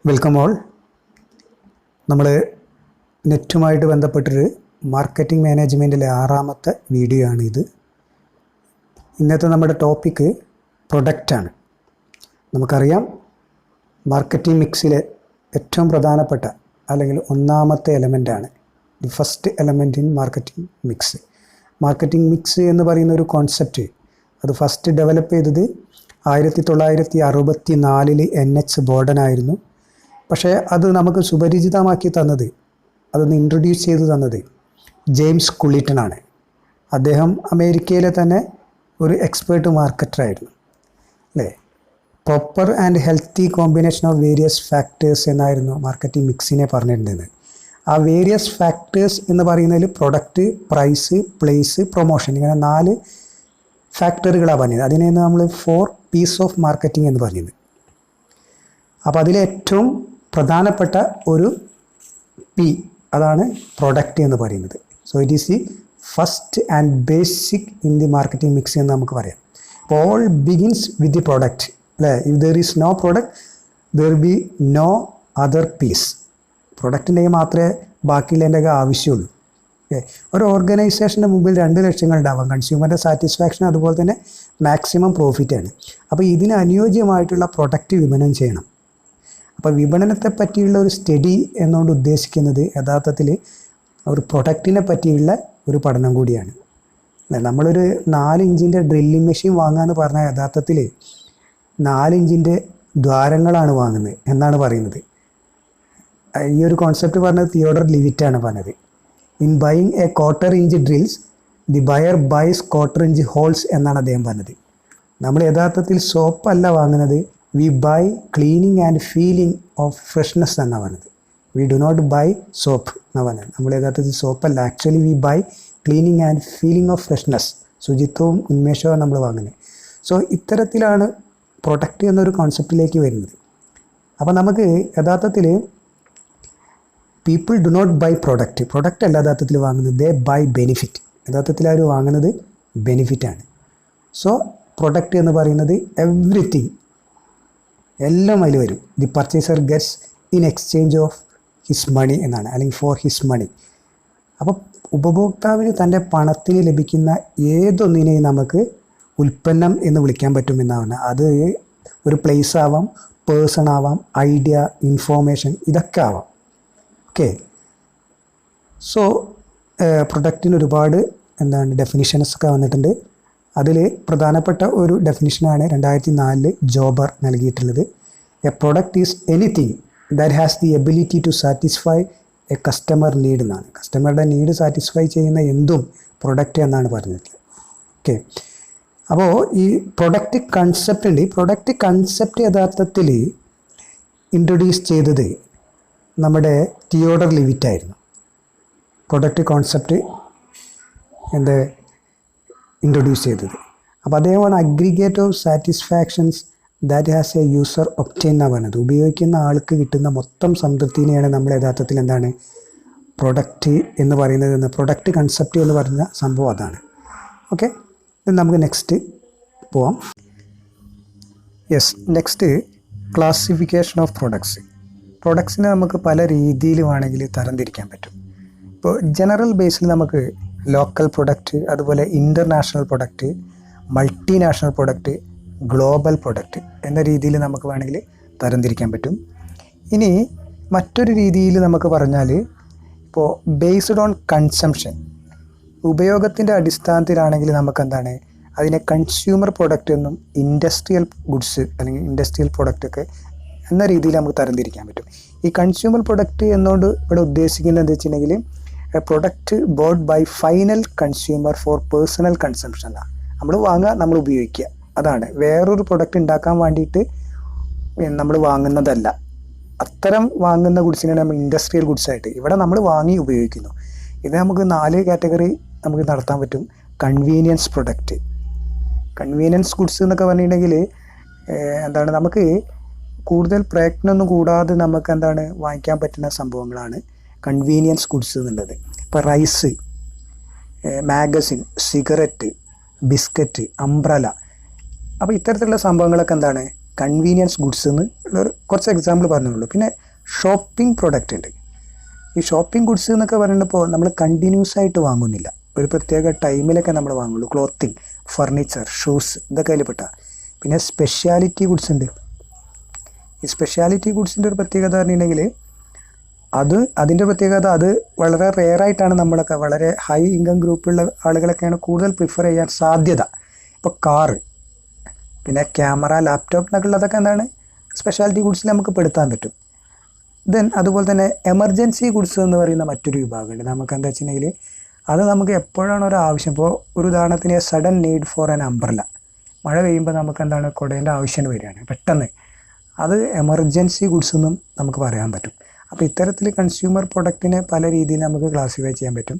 Welcome all. നമ്മൾ നെറ്റുമായിട്ട് ബന്ധപ്പെട്ടൊരു marketing മാനേജ്മെൻറ്റിലെ 6ാമത്തെ video ആണിത്. ഇന്നത്തെ നമ്മുടെ ടോപ്പിക്ക് പ്രൊഡക്റ്റാണ്. നമുക്കറിയാം മാർക്കറ്റിംഗ് മിക്സിലെ ഏറ്റവും പ്രധാനപ്പെട്ട അല്ലെങ്കിൽ ഒന്നാമത്തെ എലമെൻ്റാണ് the first element in marketing mix. Marketing mix എന്ന് പറയുന്ന ഒരു കോൺസെപ്റ്റ് അത് ഫസ്റ്റ് ഡെവലപ്പ് ചെയ്തത് 1964 NH ബോർഡൻ ആയിരുന്നു. പക്ഷേ അത് നമുക്ക് സുപരിചിതമാക്കി തന്നത്, അതൊന്ന് ഇൻട്രൊഡ്യൂസ് ചെയ്ത് തന്നത് ജെയിംസ് കുള്ളിറ്റൺ ആണ്. അദ്ദേഹം അമേരിക്കയിലെ തന്നെ ഒരു എക്സ്പേർട്ട് മാർക്കറ്ററായിരുന്നു അല്ലേ. Proper and healthy combination of various factors എന്നായിരുന്നു മാർക്കറ്റിംഗ് മിക്സിനെ പറഞ്ഞിരുന്നത്. ആ വേരിയസ് ഫാക്ടേഴ്സ് എന്ന് പറയുന്നതിൽ പ്രൊഡക്റ്റ്, പ്രൈസ്, പ്ലേസ്, പ്രൊമോഷൻ, ഇങ്ങനെ 4 ഫാക്ടറുകളാണ് പറഞ്ഞത്. അതിനെയാണ് നമ്മൾ 4 P's ഓഫ് മാർക്കറ്റിംഗ് എന്ന് പറഞ്ഞത്. അപ്പോൾ അതിലെ ഏറ്റവും പ്രധാനപ്പെട്ട ഒരു പി അതാണ് പ്രൊഡക്റ്റ് എന്ന് പറയുന്നത്. So it is the first and basic in the marketing mix എന്ന് നമുക്ക് പറയാം. All begins with the product അല്ലേ. If there is no product there be no other P's. പ്രൊഡക്റ്റിൻ്റെങ്കിൽ മാത്രമേ ബാക്കിയുള്ളതിൻ്റെയൊക്കെ ആവശ്യമുള്ളൂ. ഓക്കെ, ഒരു ഓർഗനൈസേഷൻ്റെ മുമ്പിൽ 2 ലക്ഷ്യങ്ങൾ ഉണ്ടാവാം: കൺസ്യൂമറിൻ്റെ സാറ്റിസ്ഫാക്ഷൻ, അതുപോലെ തന്നെ മാക്സിമം പ്രോഫിറ്റാണ്. അപ്പോൾ ഇതിന് അനുയോജ്യമായിട്ടുള്ള പ്രൊഡക്റ്റ് വിപണനം ചെയ്യണം. അപ്പോൾ വിപണനത്തെ പറ്റിയുള്ള ഒരു സ്റ്റഡി എന്നുകൊണ്ട് ഉദ്ദേശിക്കുന്നത് യഥാർത്ഥത്തിൽ ഒരു പ്രൊഡക്റ്റിനെ പറ്റിയുള്ള ഒരു പഠനം കൂടിയാണ്. നമ്മളൊരു 4 ഇഞ്ചിൻ്റെ ഡ്രില്ലിംഗ് മെഷീൻ വാങ്ങുകയെന്ന് പറഞ്ഞാൽ യഥാർത്ഥത്തിൽ 4 ഇഞ്ചിൻ്റെ ദ്വാരങ്ങളാണ് വാങ്ങുന്നത് എന്നാണ് പറയുന്നത്. ഈ ഒരു കോൺസെപ്റ്റ് പറഞ്ഞത് തിയോഡർ ലിവിറ്റാണ് പറഞ്ഞത്. In buying a 1/4 inch drills the buyer buys 1/4 inch holes എന്നാണ് അദ്ദേഹം പറഞ്ഞത്. നമ്മൾ യഥാർത്ഥത്തിൽ സോപ്പല്ല വാങ്ങുന്നത്, we buy cleaning and feeling of freshness എന്നാണ് പറഞ്ഞത്. We do not buy soap എന്നാണ് പറഞ്ഞത്. നമ്മൾ യഥാർത്ഥത്തിൽ സോപ്പല്ല, actually we buy cleaning and feeling of freshness, ശുചിത്വവും ഉന്മേഷവും നമ്മൾ വാങ്ങുന്നത്. സോ ഇത്തരത്തിലാണ് പ്രൊഡക്റ്റ് എന്നൊരു കോൺസെപ്റ്റിലേക്ക് വരുന്നത്. അപ്പോൾ നമുക്ക് യഥാർത്ഥത്തിൽ people do not buy product അല്ല യഥാർത്ഥത്തിൽ വാങ്ങുന്നത്, ദേ ബൈ ബെനിഫിറ്റ്. യഥാർത്ഥത്തിൽ അവർ വാങ്ങുന്നത് ബെനിഫിറ്റാണ്. സോ പ്രൊഡക്റ്റ് എന്ന് പറയുന്നത് എവ്രിതിങ്, എല്ലാം അതിൽ വരും. The purchaser gets in exchange of his money എന്നാണ്, അല്ലെങ്കിൽ ഫോർ ഹിസ് മണി. അപ്പോൾ ഉപഭോക്താവിന് തൻ്റെ പണത്തിന് ലഭിക്കുന്ന ഏതൊന്നിനെയും നമുക്ക് ഉൽപ്പന്നം എന്ന് വിളിക്കാൻ പറ്റുമെന്നാണ്. അത് ഒരു പ്ലേസ് ആവാം, പേഴ്സൺ ആവാം, ഐഡിയ, ഇൻഫോർമേഷൻ, ഇതൊക്കെ ആവാം. ഓക്കെ, സോ പ്രൊഡക്റ്റിന് ഒരുപാട് ഡെഫിനിഷൻസ് ഒക്കെ വന്നിട്ടുണ്ട്. അതിൽ പ്രധാനപ്പെട്ട ഒരു ഡെഫിനിഷനാണ് 2004 ജോബർ നൽകിയിട്ടുള്ളത്. A product is anything that has the ability to satisfy a customer need എന്നാണ്. കസ്റ്റമറുടെ നീഡ് സാറ്റിസ്ഫൈ ചെയ്യുന്ന എന്തും പ്രൊഡക്റ്റ് എന്നാണ് പറഞ്ഞിട്ടുള്ളത്. ഓക്കെ, അപ്പോൾ ഈ പ്രൊഡക്റ്റ് കൺസെപ്റ്റ് ഉണ്ട്. ഈ പ്രൊഡക്റ്റ് കൺസെപ്റ്റ് യഥാർത്ഥത്തിൽ ഇൻട്രൊഡ്യൂസ് ചെയ്തത് നമ്മുടെ തിയോഡർ ലിവിറ്റായിരുന്നു. പ്രൊഡക്റ്റ് കോൺസെപ്റ്റ് ഇൻട്രൊഡ്യൂസ് ചെയ്തത്. അപ്പോൾ അദ്ദേഹമാണ് aggregate of satisfactions that has A user obtain എന്നാണ് പറഞ്ഞത്. ഉപയോഗിക്കുന്ന ആൾക്ക് കിട്ടുന്ന മൊത്തം സംതൃപ്തിനെയാണ് നമ്മൾ യഥാർത്ഥത്തിൽ പ്രൊഡക്റ്റ് എന്ന് പറയുന്നത്. പ്രൊഡക്റ്റ് കൺസെപ്റ്റ് എന്ന് പറയുന്ന സംഭവം അതാണ്. ഓക്കെ, നമുക്ക് നെക്സ്റ്റ് പോവാം. യെസ്, നെക്സ്റ്റ് ക്ലാസിഫിക്കേഷൻ ഓഫ് പ്രൊഡക്ട്സിനെ നമുക്ക് പല രീതിയിൽ വേണമെങ്കിൽ തരംതിരിക്കാൻ പറ്റും. ഇപ്പോൾ ജനറൽ ബേസിൽ നമുക്ക് ലോക്കൽ പ്രൊഡക്റ്റ്, അതുപോലെ international product, multinational product, global product എന്ന രീതിയിൽ നമുക്ക് വേണമെങ്കിൽ തരംതിരിക്കാൻ പറ്റും. ഇനി മറ്റൊരു രീതിയിൽ നമുക്ക് പറഞ്ഞാൽ, ഇപ്പോൾ ബേസ്ഡ് ഓൺ കൺസംഷൻ, ഉപയോഗത്തിൻ്റെ അടിസ്ഥാനത്തിലാണെങ്കിൽ നമുക്ക് അതിനെ കൺസ്യൂമർ പ്രൊഡക്റ്റ് എന്നും ഇൻഡസ്ട്രിയൽ ഗുഡ്സ് അല്ലെങ്കിൽ ഇൻഡസ്ട്രിയൽ പ്രൊഡക്റ്റൊക്കെ എന്ന രീതിയിൽ നമുക്ക് തരംതിരിക്കാൻ പറ്റും. ഈ കൺസ്യൂമർ പ്രൊഡക്റ്റ് എന്നുകൊണ്ട് ഇവിടെ ഉദ്ദേശിക്കുന്നത് എന്താ വെച്ചിട്ടുണ്ടെങ്കിൽ product bought by final consumer for personal consumption ആണ്. നമ്മൾ വാങ്ങുക, നമ്മൾ ഉപയോഗിക്കുക, അതാണ്. വേറൊരു പ്രൊഡക്റ്റ് ഉണ്ടാക്കാൻ വേണ്ടിയിട്ട് നമ്മൾ വാങ്ങുന്നതല്ല. അത്തരം വാങ്ങുന്ന ഗുഡ്സിനാണ് നമ്മൾ ഇൻഡസ്ട്രിയൽ ഗുഡ്സായിട്ട് ഇവിടെ നമ്മൾ വാങ്ങി ഉപയോഗിക്കുന്നു. ഇത് നമുക്ക് 4 കാറ്റഗറി നമുക്ക് നടത്താൻ പറ്റും. കൺവീനിയൻസ് പ്രൊഡക്റ്റ്, കൺവീനിയൻസ് ഗുഡ്സ് എന്നൊക്കെ പറഞ്ഞിട്ടുണ്ടെങ്കിൽ നമുക്ക് കൂടുതൽ പ്രയത്നമൊന്നും കൂടാതെ നമുക്ക് വാങ്ങിക്കാൻ പറ്റുന്ന സംഭവങ്ങളാണ് കൺവീനിയൻസ് ഗുഡ്സ് എന്നുള്ളത്. ഇപ്പോൾ rice, magazine, cigarette, biscuit, umbrella, അപ്പോൾ ഇത്തരത്തിലുള്ള സംഭവങ്ങളൊക്കെ കൺവീനിയൻസ് ഗുഡ്സ് എന്ന് ഉള്ളൊരു കുറച്ച് എക്സാമ്പിൾ പറഞ്ഞുള്ളൂ. പിന്നെ ഷോപ്പിംഗ് പ്രൊഡക്റ്റ് ഉണ്ട്. ഈ ഷോപ്പിംഗ് ഗുഡ്സ് എന്നൊക്കെ പറയുമ്പോൾ നമ്മൾ കണ്ടിന്യൂസ് ആയിട്ട് വാങ്ങുന്നില്ല, ഒരു പ്രത്യേക ടൈമിലൊക്കെ നമ്മൾ വാങ്ങുള്ളൂ. ക്ലോത്തിങ്, ഫർണിച്ചർ, ഷൂസ് ഇതൊക്കെ അതിൽ പെട്ട. പിന്നെ സ്പെഷ്യാലിറ്റി ഗുഡ്സ് ഉണ്ട്. ഈ സ്പെഷ്യാലിറ്റി ഗുഡ്സിൻ്റെ ഒരു പ്രത്യേകത പറഞ്ഞിട്ടുണ്ടെങ്കിൽ അതിൻ്റെ പ്രത്യേകത അത് വളരെ റെയറായിട്ടാണ് നമ്മളൊക്കെ വളരെ ഹൈ ഇൻകം ഗ്രൂപ്പുള്ള ആളുകളൊക്കെയാണ് കൂടുതൽ പ്രിഫർ ചെയ്യാൻ സാധ്യത. ഇപ്പോൾ കാറ്, പിന്നെ ക്യാമറ, ലാപ്ടോപ്പ് എന്നൊക്കെ ഉള്ളതൊക്കെ എന്താണ് സ്പെഷ്യാലിറ്റി ഗുഡ്സിൽ നമുക്ക് പെടുത്താൻ പറ്റും. ദെൻ അതുപോലെ തന്നെ എമർജൻസി ഗുഡ്സ് എന്ന് പറയുന്ന മറ്റൊരു വിഭാഗമുണ്ട്. നമുക്ക് എന്താ വെച്ചിട്ടുണ്ടെങ്കിൽ അത് നമുക്ക് എപ്പോഴാണ് ഒരു ആവശ്യം, ഇപ്പോൾ ഒരു ഉദാഹരണത്തിന് sudden need for an umbrella, മഴ പെയ്യുമ്പോൾ നമുക്ക് എന്താണ് കുടേൻ്റെ ആവശ്യം വരികയാണ് പെട്ടെന്ന്, അത് എമർജൻസി ഗുഡ്സ് എന്നും നമുക്ക് പറയാൻ പറ്റും. അപ്പോൾ ഇത്തരത്തിൽ കൺസ്യൂമർ പ്രൊഡക്റ്റിനെ പല രീതിയിൽ നമുക്ക് ക്ലാസിഫൈ ചെയ്യാൻ പറ്റും.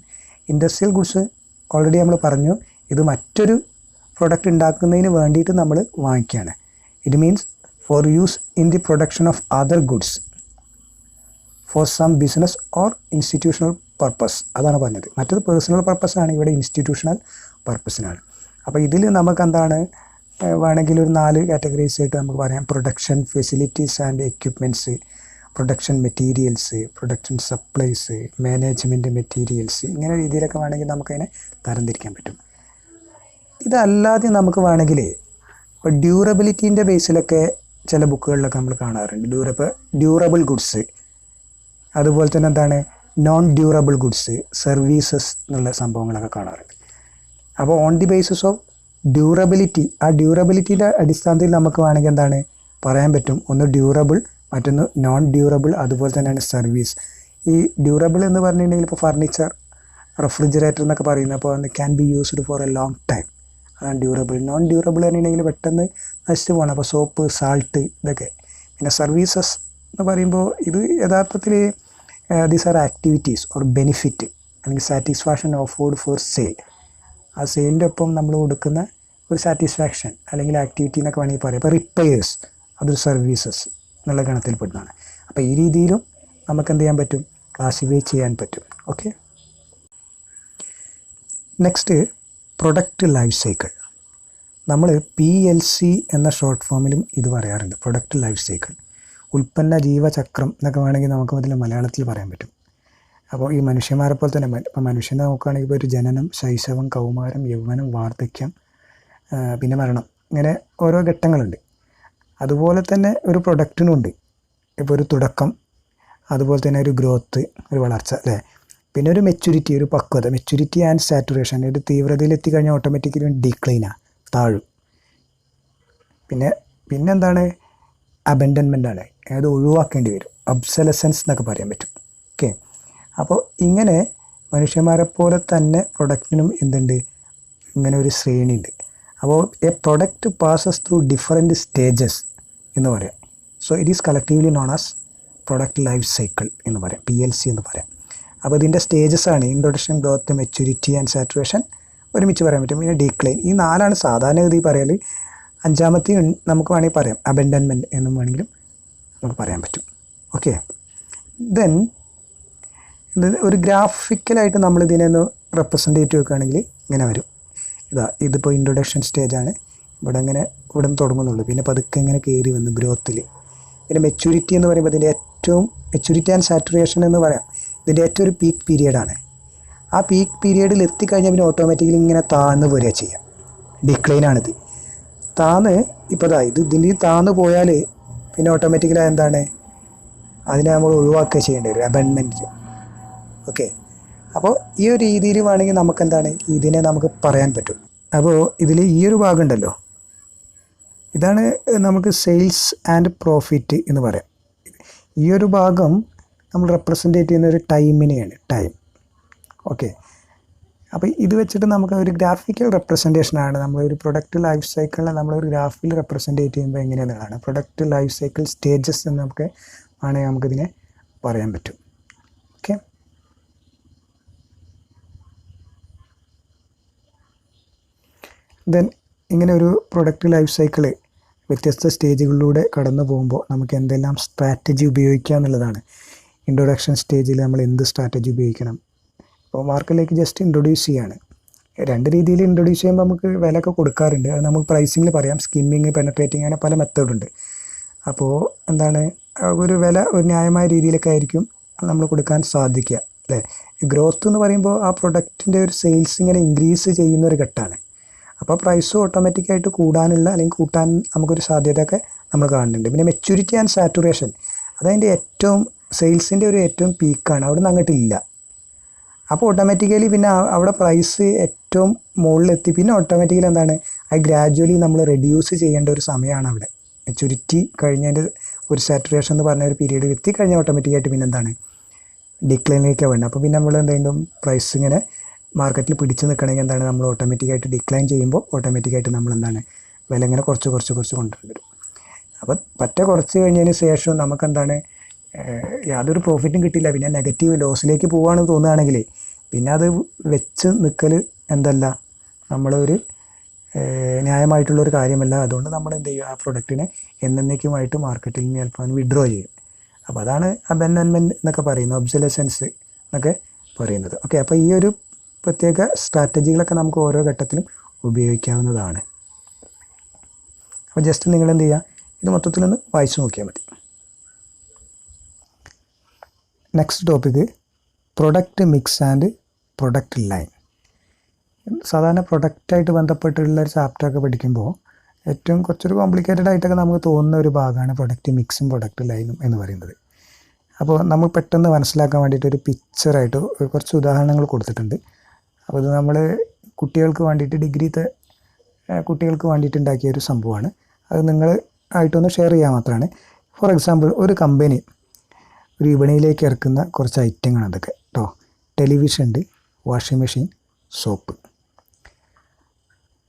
ഇൻഡസ്ട്രിയൽ ഗുഡ്സ് ഓൾറെഡി നമ്മൾ പറഞ്ഞു, ഇത് മറ്റൊരു പ്രൊഡക്റ്റ് ഉണ്ടാക്കുന്നതിന് വേണ്ടിയിട്ട് നമ്മൾ വാങ്ങിക്കുകയാണ്. It means for use in the production of other goods for some business or institutional purpose, അതാണ് പറഞ്ഞത്. മറ്റൊരു പേഴ്സണൽ പർപ്പസാണ്, ഇവിടെ ഇൻസ്റ്റിറ്റ്യൂഷണൽ പർപ്പസിനാണ്. അപ്പോൾ ഇതിൽ നമുക്ക് എന്താണ് വേണമെങ്കിൽ ഒരു 4 കാറ്റഗറീസ് ആയിട്ട് നമുക്ക് പറയാം. Production facilities and equipments, production materials, production supplies, management materials, ഇങ്ങനെ രീതിയിലൊക്കെ വേണമെങ്കിൽ നമുക്കതിനെ തരംതിരിക്കാൻ പറ്റും. ഇതല്ലാതെ നമുക്ക് വേണമെങ്കിൽ ഇപ്പോൾ ഡ്യൂറബിലിറ്റീൻ്റെ ബേസിലൊക്കെ ചില ബുക്കുകളിലൊക്കെ നമ്മൾ കാണാറുണ്ട്. ഡ്യൂറബിൾ ഗുഡ്സ്, അതുപോലെ തന്നെ എന്താണ് നോൺ ഡ്യൂറബിൾ ഗുഡ്സ്, സർവീസസ് എന്നുള്ള സംഭവങ്ങളൊക്കെ കാണാറുണ്ട്. അപ്പോൾ on the basis of durability, ആ ഡ്യൂറബിലിറ്റിയുടെ അടിസ്ഥാനത്തിൽ നമുക്ക് വേണമെങ്കിൽ എന്താണ് പറയാൻ പറ്റും, ഒന്ന് ഡ്യൂറബിൾ, മറ്റൊന്ന് നോൺ ഡ്യൂറബിൾ, അതുപോലെ തന്നെയാണ് സർവീസ്. ഈ ഡ്യൂറബിൾ എന്ന് പറഞ്ഞിട്ടുണ്ടെങ്കിൽ ഇപ്പോൾ ഫർണിച്ചർ, റെഫ്രിജറേറ്റർ എന്നൊക്കെ പറയുന്നത്, അപ്പോൾ can be used for A long time, അതാണ് ഡ്യൂറബിൾ. നോൺ ഡ്യൂറബിൾ പറഞ്ഞിട്ടുണ്ടെങ്കിൽ പെട്ടെന്ന് നശിച്ചു പോകണം, അപ്പോൾ സോപ്പ്, സാൾട്ട് ഇതൊക്കെ. പിന്നെ സർവീസസ് എന്ന് പറയുമ്പോൾ ഇത് യഥാർത്ഥത്തിൽ these are activities or benefit അല്ലെങ്കിൽ സാറ്റിസ്ഫാക്ഷൻ ഓഫേർഡ് ഫോർ സെയിൽ. ആ സെയിലിൻ്റെ ഒപ്പം നമ്മൾ കൊടുക്കുന്ന ഒരു സാറ്റിസ്ഫാക്ഷൻ അല്ലെങ്കിൽ ആക്ടിവിറ്റി എന്നൊക്കെ വേണമെങ്കിൽ പറയാം. ഇപ്പോൾ റിപ്പയേഴ്സ്, അതൊരു സർവീസസ് എന്നുള്ള ഗണത്തിൽപ്പെടുന്നതാണ്. അപ്പോൾ ഈ രീതിയിലും നമുക്ക് എന്ത് ചെയ്യാൻ പറ്റും, ക്ലാസിഫൈ ചെയ്യാൻ പറ്റും. Okay, next product life cycle. നമ്മൾ PLC എന്ന ഷോർട്ട് ഫോമിലും ഇത് പറയാറുണ്ട്, പ്രൊഡക്റ്റ് ലൈഫ് സൈക്കിൾ. ഉൽപ്പന്ന ജീവചക്രം എന്നൊക്കെ വേണമെങ്കിൽ നമുക്ക് അതിൽ മലയാളത്തിൽ പറയാൻ പറ്റും. അപ്പോൾ ഈ മനുഷ്യന്മാരെ പോലെ തന്നെ ഇപ്പോൾ മനുഷ്യനെ നോക്കുകയാണെങ്കിൽ ഇപ്പോൾ ഒരു ജനനം, ശൈശവം, കൗമാരം, യൗവനം, വാർദ്ധക്യം, പിന്നെ മരണം, ഇങ്ങനെ ഓരോ ഘട്ടങ്ങളുണ്ട്. അതുപോലെ തന്നെ ഒരു പ്രൊഡക്റ്റിനുണ്ട് ഇപ്പോൾ ഒരു തുടക്കം, അതുപോലെ തന്നെ ഒരു ഗ്രോത്ത്, ഒരു വളർച്ച അല്ലേ. പിന്നെ ഒരു മെച്യൂരിറ്റി, ഒരു പക്വത, മെച്യൂരിറ്റി ആൻഡ് സാറ്റുറേഷൻ. ഒരു തീവ്രതയിൽ എത്തിക്കഴിഞ്ഞാൽ ഓട്ടോമാറ്റിക്കലി ഡിക്ലൈനാണ്, താഴും. പിന്നെ എന്താണ് അബൻഡൻമെൻ്റ് ആണ്, അത് ഒഴിവാക്കേണ്ടി വരും, ഒബ്സലസൻസ് എന്നൊക്കെ പറയാൻ പറ്റും. ഓക്കെ, അപ്പോൾ ഇങ്ങനെ മനുഷ്യന്മാരെ പോലെ തന്നെ പ്രൊഡക്റ്റിനും എന്തുണ്ട്, ഇങ്ങനെ ഒരു ശ്രേണിയുണ്ട്. അപ്പോൾ A product passes through different stages എന്ന് പറയാം. So it is collectively known as product life cycle എന്ന് പറയാം, PLC എന്ന് പറയാം. അപ്പോൾ ഇതിൻ്റെ സ്റ്റേജസ് ആണ് introduction, growth, maturity and saturation ഒരുമിച്ച് പറയാൻ പറ്റും. പിന്നെ ഡീക്ലൈൻ, ഈ 4 സാധാരണഗതി പറയൽ. 5ാമത്തെ നമുക്ക് വേണമെങ്കിൽ പറയാം അബൻഡൻമെൻറ്റ് എന്നും വേണമെങ്കിലും നമുക്ക് പറയാൻ പറ്റും. ഓക്കെ, ദെൻ ഒരു ഗ്രാഫിക്കലായിട്ട് നമ്മൾ ഇതിനൊന്ന് റെപ്രസെൻ്റ് ചെയ്ത് വെക്കുകയാണെങ്കിൽ ഇങ്ങനെ വരും. ഇതിപ്പോൾ ഇൻട്രൊഡക്ഷൻ സ്റ്റേജാണ്, ഇവിടെ നിന്ന് തുടങ്ങുന്നുള്ളൂ. പിന്നെ പതുക്കെ ഇങ്ങനെ കയറി വന്നു ഗ്രോത്തിൽ. പിന്നെ മെച്യൂരിറ്റി എന്ന് പറയുമ്പോൾ ഇതിൻ്റെ ഏറ്റവും മെച്യൂരിറ്റി ആൻഡ് സാറ്റുറേഷൻ എന്ന് പറയാം, ഇതിൻ്റെ ഏറ്റവും ഒരു പീക്ക് പീരിയഡാണ്. ആ പീക്ക് പീരിയഡിൽ എത്തിക്കഴിഞ്ഞാൽ പിന്നെ ഓട്ടോമാറ്റിക്കലി ഇങ്ങനെ താഴ്ന്ന് വരിക ചെയ്യാം, ഡിക്ലൈനാണിത്. താന്ന് ഇപ്പോൾ ഇതിൽ താന്ന് പോയാൽ പിന്നെ ഓട്ടോമാറ്റിക്കലി എന്താണ്, അതിനെ നമ്മൾ ഒഴിവാക്കുക ചെയ്യേണ്ടി വരും, അബൻഡ്മെൻറ്റ്. ഓക്കെ, അപ്പോൾ ഈ ഒരു രീതിയിൽ വേണമെങ്കിൽ നമുക്ക് എന്താണ് ഇതിനെ നമുക്ക് പറയാൻ പറ്റും. അപ്പോൾ ഇതിൽ ഈ ഒരു ഭാഗം ഉണ്ടല്ലോ, ഇതാണ് നമുക്ക് സെയിൽസ് ആൻഡ് പ്രോഫിറ്റ് എന്ന് പറയാം. ഈ ഒരു ഭാഗം നമ്മൾ റെപ്രസെൻ്റ് ചെയ്യുന്ന ഒരു ടൈമിനെയാണ്, ടൈം. ഓക്കെ, അപ്പോൾ ഇത് വെച്ചിട്ട് നമുക്ക് ഒരു ഗ്രാഫിക്കൽ റെപ്രസെൻറ്റേഷനാണ് നമ്മളൊരു പ്രൊഡക്റ്റ് ലൈഫ് സൈക്കിളിനെ നമ്മളൊരു ഗ്രാഫിൽ റെപ്രസെൻ്റ് ചെയ്യുമ്പോൾ എങ്ങനെയാണെന്നുള്ളതാണ്. പ്രൊഡക്റ്റ് ലൈഫ് സൈക്കിൾ സ്റ്റേജസ് എന്ന് വേണമെങ്കിൽ നമുക്കിതിനെ പറയാൻ പറ്റും. ഓക്കെ, ദെൻ ഇങ്ങനെ ഒരു പ്രൊഡക്റ്റ് ലൈഫ് സൈക്കിള് വ്യത്യസ്ത സ്റ്റേജുകളിലൂടെ കടന്നു പോകുമ്പോൾ നമുക്ക് എന്തെല്ലാം സ്ട്രാറ്റജി ഉപയോഗിക്കുക എന്നുള്ളതാണ്. ഇൻട്രൊഡക്ഷൻ സ്റ്റേജിൽ നമ്മൾ എന്ത് സ്ട്രാറ്റജി ഉപയോഗിക്കണം. അപ്പോൾ മാർക്കറ്റിലേക്ക് ജസ്റ്റ് ഇൻട്രൊഡ്യൂസ് ചെയ്യാണ്. 2 രീതിയിൽ ഇൻട്രൊഡ്യൂസ് ചെയ്യുമ്പോൾ നമുക്ക് വിലയൊക്കെ കൊടുക്കാറുണ്ട്. അത് നമുക്ക് പ്രൈസിങ്ങിൽ പറയാം, സ്കിമ്മിങ്, പെനട്രേറ്റിംഗ്, അങ്ങനെ പല മെത്തേഡുണ്ട്. അപ്പോൾ എന്താണ് ഒരു വില ഒരു ന്യായമായ രീതിയിലൊക്കെ ആയിരിക്കും നമ്മൾ കൊടുക്കാൻ സാധിക്കുക അല്ലേ. ഗ്രോത്ത് എന്ന് പറയുമ്പോൾ ആ പ്രൊഡക്റ്റിൻ്റെ ഒരു സെയിൽസ് ഇങ്ങനെ ഇൻക്രീസ് ചെയ്യുന്ന ഒരു ഘട്ടമാണ്. അപ്പോൾ പ്രൈസും ഓട്ടോമാറ്റിക്കായിട്ട് കൂടാനുള്ള അല്ലെങ്കിൽ കൂട്ടാൻ നമുക്കൊരു സാധ്യതയൊക്കെ നമ്മൾ കാണുന്നുണ്ട്. പിന്നെ മെച്യൂരിറ്റി ആൻഡ് സാറ്റുറേഷൻ അതതിൻ്റെ ഏറ്റവും സെയിൽസിൻ്റെ ഒരു ഏറ്റവും പീക്കാണ്, അവിടെ നിന്ന് അങ്ങോട്ടില്ല. അപ്പോൾ ഓട്ടോമാറ്റിക്കലി പിന്നെ അവിടെ പ്രൈസ് ഏറ്റവും മുകളിലെത്തി പിന്നെ ഓട്ടോമാറ്റിക്കലി എന്താണ് അത് ഗ്രാജ്വലി നമ്മൾ റെഡ്യൂസ് ചെയ്യേണ്ട ഒരു സമയമാണ് അവിടെ. മെച്യൂരിറ്റി കഴിഞ്ഞതിൻ്റെ ഒരു സാറ്റുറേഷൻ എന്ന് പറഞ്ഞ ഒരു പീരീഡ് എത്തിക്കഴിഞ്ഞാൽ ഓട്ടോമാറ്റിക്കായിട്ട് പിന്നെ എന്താണ് ഡിക്ലൈനിലേക്കാണ് വേണ്ടത്. അപ്പോൾ പിന്നെ നമ്മൾ എന്തെങ്കിലും പ്രൈസ് ഇങ്ങനെ മാർക്കറ്റിൽ പിടിച്ച് നിൽക്കണമെങ്കിൽ എന്താണ് നമ്മൾ ഓട്ടോമാറ്റിക്കായിട്ട് ഡിക്ലൈൻ ചെയ്യുമ്പോൾ ഓട്ടോമാറ്റിക്കായിട്ട് നമ്മൾ എന്താണ് വില ഇങ്ങനെ കുറച്ച് കൊണ്ടുവരും. അപ്പോൾ കുറച്ച് കഴിഞ്ഞതിന് ശേഷം നമുക്കെന്താണ് യാതൊരു പ്രോഫിറ്റും കിട്ടില്ല, പിന്നെ നെഗറ്റീവ് ലോസിലേക്ക് പോവുകയാണെന്ന് തോന്നുകയാണെങ്കിൽ പിന്നെ അത് വെച്ച് നിൽക്കൽ എന്തല്ല നമ്മളൊരു ന്യായമായിട്ടുള്ളൊരു കാര്യമല്ല. അതുകൊണ്ട് നമ്മൾ എന്ത് ചെയ്യും, ആ പ്രൊഡക്റ്റിനെ എന്നേക്കുമായിട്ട് മാർക്കറ്റിൽ നിന്ന് ചിലപ്പോൾ വിഡ്രോ ചെയ്യും. അപ്പോൾ അതാണ് അബൻഡൻമെൻറ്റ് എന്നൊക്കെ പറയുന്നത്, ഒബ്സൊലസൻസ് എന്നൊക്കെ പറയുന്നത്. ഓക്കെ, അപ്പോൾ ഈ ഒരു പ്രത്യേക സ്ട്രാറ്റജികളൊക്കെ നമുക്ക് ഓരോ ഘട്ടത്തിലും ഉപയോഗിക്കാവുന്നതാണ്. അപ്പോൾ ജസ്റ്റ് നിങ്ങൾ എന്ത് ചെയ്യുക, ഇത് മൊത്തത്തിലൊന്ന് വായിച്ചു നോക്കിയാൽ മതി. Next topic product mix and product line. സാധാരണ പ്രൊഡക്റ്റായിട്ട് ബന്ധപ്പെട്ടുള്ള ഒരു ചാപ്റ്ററൊക്കെ പഠിക്കുമ്പോൾ ഏറ്റവും കുറച്ചൊരു കോംപ്ലിക്കേറ്റഡ് ആയിട്ടൊക്കെ നമുക്ക് തോന്നുന്ന ഒരു ഭാഗമാണ് പ്രൊഡക്റ്റ് മിക്സും പ്രൊഡക്റ്റ് ലൈനും എന്ന് പറയുന്നത്. അപ്പോൾ നമ്മൾ പെട്ടെന്ന് മനസ്സിലാക്കാൻ വേണ്ടിയിട്ട് ഒരു പിക്ചറായിട്ട് കുറച്ച് ഉദാഹരണങ്ങൾ കൊടുത്തിട്ടുണ്ട്. അപ്പോൾ ഇത് നമ്മൾ കുട്ടികൾക്ക് വേണ്ടിയിട്ട് ഡിഗ്രിത്തെ കുട്ടികൾക്ക് വേണ്ടിയിട്ട് ഉണ്ടാക്കിയ ഒരു സംഭവമാണ്. അത് നിങ്ങൾ ആയിട്ടൊന്ന് ഷെയർ ചെയ്യാൻ മാത്രമാണ്. ഫോർ എക്സാമ്പിൾ, ഒരു കമ്പനി ഒരു വിപണിയിലേക്ക് ഇറക്കുന്ന കുറച്ച് ഐറ്റങ്ങൾ അതൊക്കെ കേട്ടോ. ടെലിവിഷൻ ഉണ്ട്, വാഷിംഗ് മെഷീൻ, സോപ്പ്.